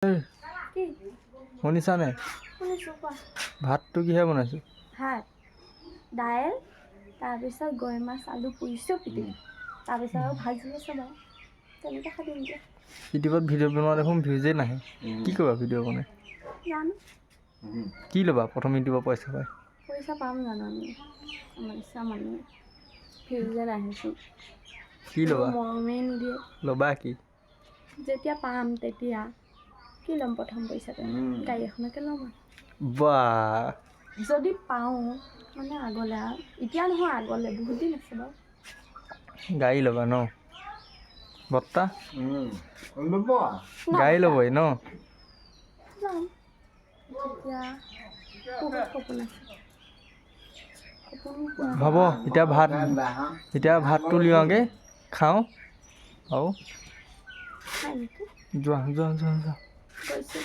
কি শুনিছানে? শুনিছোঁ কোৱা। ভাতটো কিহে বনাইছোঁ? ভাত দাইল তাৰপিছত গৰৈ মাছ আলু পুৰিছোঁ পিটিকি তাৰপিছত আৰু ভাজি আছে বাৰু তেনেকৈ খাই দিম এতিয়া। ইউটিউবত ভিডিঅ' বনোৱা দেখোন ভিউজেই নাহে। কি কৰিবা ভিডিঅ' বনাই? জানো কি ল'বা প্ৰথম ইউটিউবৰ পইচা পাই? পইচা পাম জানো আমি আমাৰ ইচ্ছা মানুহে ভিউজে নাহেচোন। কি কোনো ল'বা? মৰমেই নিদিয়ে। ল'বা কি? যেতিয়া পাম তেতিয়া কি ল'ম প্ৰথম পইচাতে গাড়ী এখনকে ল'ম আৰু। বাহ যদি পাওঁ মানে আগলৈ আৰু এতিয়া নহয় আগলৈ বহুত দিন আছে বাৰু। গাড়ী ল'বা ন? বৰ্তা ল'ব গাড়ী ল'বই ন? যাম তেতিয়া বহুত সপোন আছে। সপোন পূৰা হ'ব এতিয়া ভাতটো লিওঁগৈ খাওঁ আৰু হয় নেকি যোৱা যোৱা যোৱা যোৱা গৈছোঁ